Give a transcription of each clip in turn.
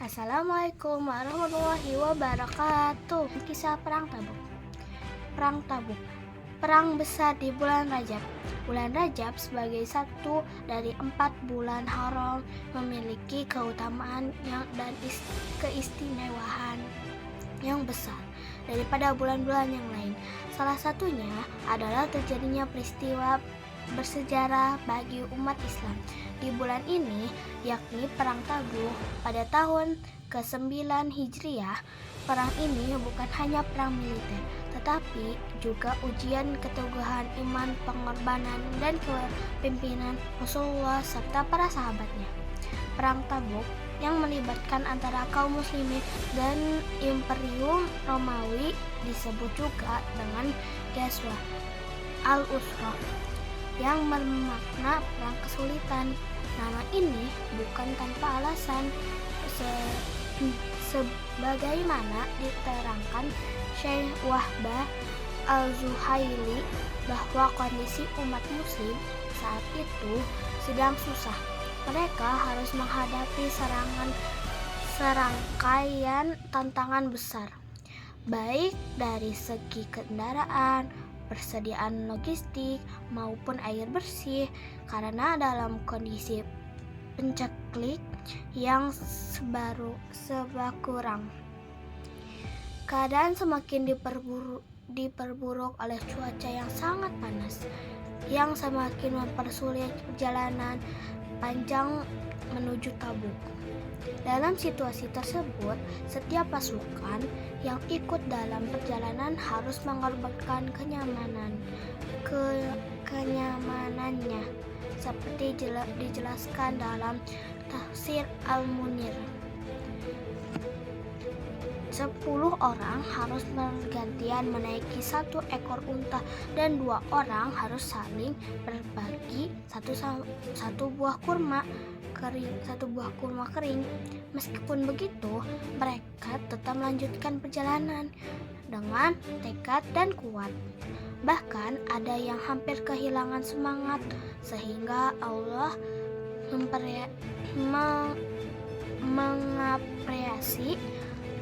Assalamualaikum warahmatullahi wabarakatuh. Kisah Perang Tabuk. Perang Tabuk. Perang besar di bulan Rajab. Bulan Rajab sebagai satu dari 4 bulan haram memiliki keutamaan dan keistimewaan yang besar daripada bulan-bulan yang lain. Salah satunya adalah terjadinya peristiwa bersejarah bagi umat Islam di bulan ini, yakni Perang Tabuk pada tahun ke-9 Hijriah. Perang ini bukan hanya perang militer, tetapi juga ujian keteguhan iman, pengorbanan, dan kepemimpinan Rasulullah serta para sahabatnya. Perang Tabuk yang melibatkan antara kaum muslimin dan Imperium Romawi disebut juga dengan Ghazwa al-Usra yang bermakna perang kesulitan. Nama ini bukan tanpa alasan, sebagaimana diterangkan Syekh Wahbah al-Zuhaili bahwa kondisi umat muslim saat itu sedang susah. Mereka harus menghadapi serangkaian tantangan besar, baik dari segi kendaraan, persediaan logistik, maupun air bersih, karena dalam kondisi penceklik yang serba kurang. Keadaan semakin diperburuk oleh cuaca yang sangat panas, yang semakin mempersulit perjalanan panjang menuju Tabuk. Dalam situasi tersebut, setiap pasukan yang ikut dalam perjalanan harus mengorbankan kenyamanannya, seperti dijelaskan dalam Tafsir Al-Munir. 10 orang harus bergantian menaiki 1 ekor unta dan 2 orang harus saling berbagi satu buah kurma kering. Meskipun begitu, mereka tetap melanjutkan perjalanan dengan tekad dan kuat. Bahkan ada yang hampir kehilangan semangat, sehingga Allah mengapresiasi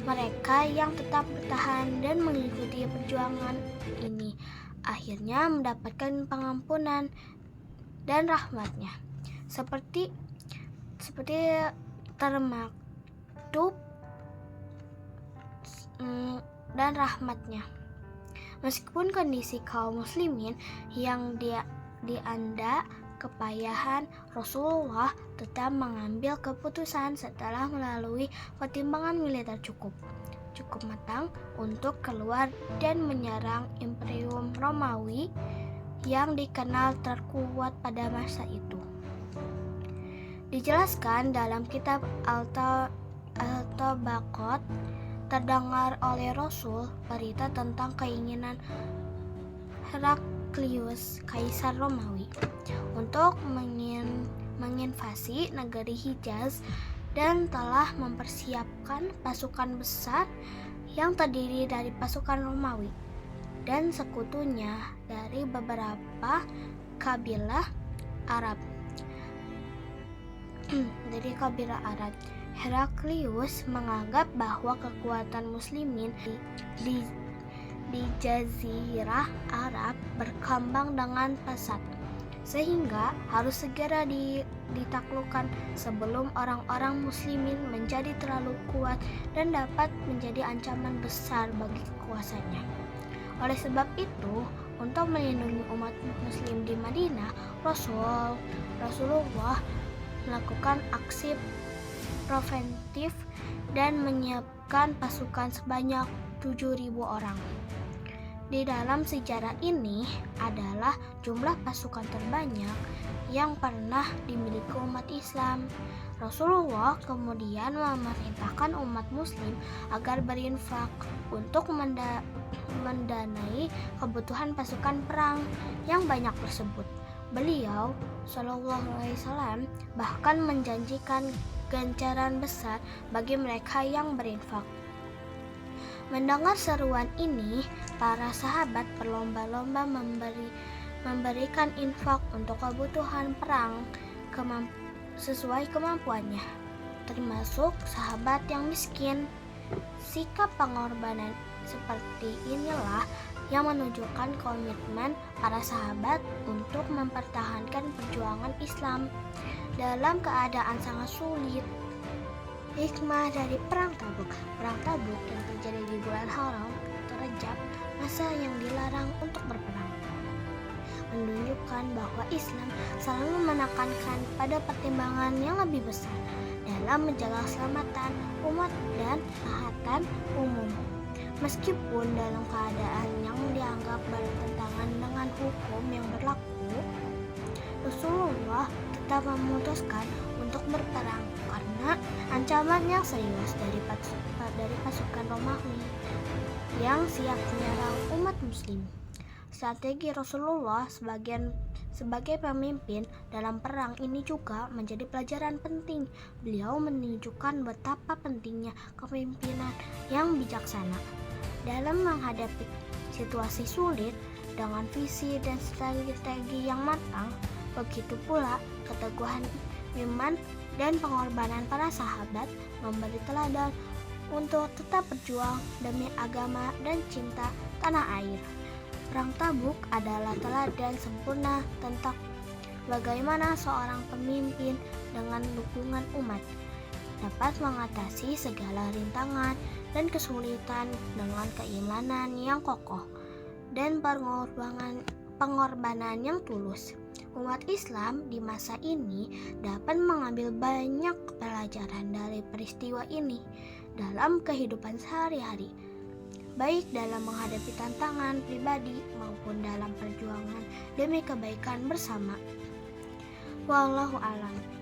mereka yang tetap bertahan dan mengikuti perjuangan ini, akhirnya mendapatkan pengampunan dan rahmatnya, seperti termaktub dan rahmatnya. Meskipun kondisi kaum muslimin yang dianda kepayahan, Rasulullah tetap mengambil keputusan setelah melalui pertimbangan militer cukup matang untuk keluar dan menyerang Imperium Romawi yang dikenal terkuat pada masa itu. Dijelaskan dalam kitab Al-Tabaqat, terdengar oleh Rasul berita tentang keinginan Heraklius, Kaisar Romawi, untuk menginvasi negeri Hijaz dan telah mempersiapkan pasukan besar yang terdiri dari pasukan Romawi dan sekutunya dari beberapa kabilah Arab. Heraklius menganggap bahwa kekuatan muslimin di Jazirah Arab berkembang dengan pesat, sehingga harus segera ditaklukkan sebelum orang-orang muslimin menjadi terlalu kuat dan dapat menjadi ancaman besar bagi kekuasaannya. Oleh sebab itu, untuk melindungi umat muslim di Madinah, Rasulullah melakukan aksi preventif dan menyiapkan pasukan sebanyak 7.000 orang. Di dalam sejarah ini adalah jumlah pasukan terbanyak yang pernah dimiliki umat Islam. Rasulullah kemudian memerintahkan umat muslim agar berinfak untuk mendanai kebutuhan pasukan perang yang banyak tersebut. Beliau SAW bahkan menjanjikan ganjaran besar bagi mereka yang berinfak. Mendengar seruan ini, para sahabat berlomba-lomba memberikan infak untuk kebutuhan perang sesuai kemampuannya. termasuk sahabat yang miskin. Sikap pengorbanan seperti inilah yang menunjukkan komitmen para sahabat untuk mempertahankan perjuangan Islam dalam keadaan sangat sulit. Hikmah dari Perang Tabuk. Perang Tabuk yang terjadi di bulan Haram atau Rajab, masa yang dilarang untuk berperang, menunjukkan bahwa Islam selalu menekankan pada pertimbangan yang lebih besar dalam menjaga keselamatan umat dan kemaslahatan umum. Meskipun dalam keadaan yang dianggap bertentangan dengan hukum yang berlaku, Rasulullah tetap memutuskan untuk berperang karena ancaman yang serius dari pasukan Romawi yang siap menyerang umat muslim. Strategi Rasulullah sebagai pemimpin dalam perang ini juga menjadi pelajaran penting. Beliau menunjukkan betapa pentingnya kepemimpinan yang bijaksana dalam menghadapi situasi sulit dengan visi dan strategi yang matang. Begitu pula keteguhan iman dan pengorbanan para sahabat memberi teladan untuk tetap berjuang demi agama dan cinta tanah air. Perang Tabuk adalah teladan sempurna tentang bagaimana seorang pemimpin dengan dukungan umat dapat mengatasi segala rintangan dan kesulitan dengan keimanan yang kokoh dan pengorbanan yang tulus. Umat Islam di masa ini dapat mengambil banyak pelajaran dari peristiwa ini dalam kehidupan sehari-hari, baik dalam menghadapi tantangan pribadi maupun dalam perjuangan demi kebaikan bersama. Wallahu a'lam.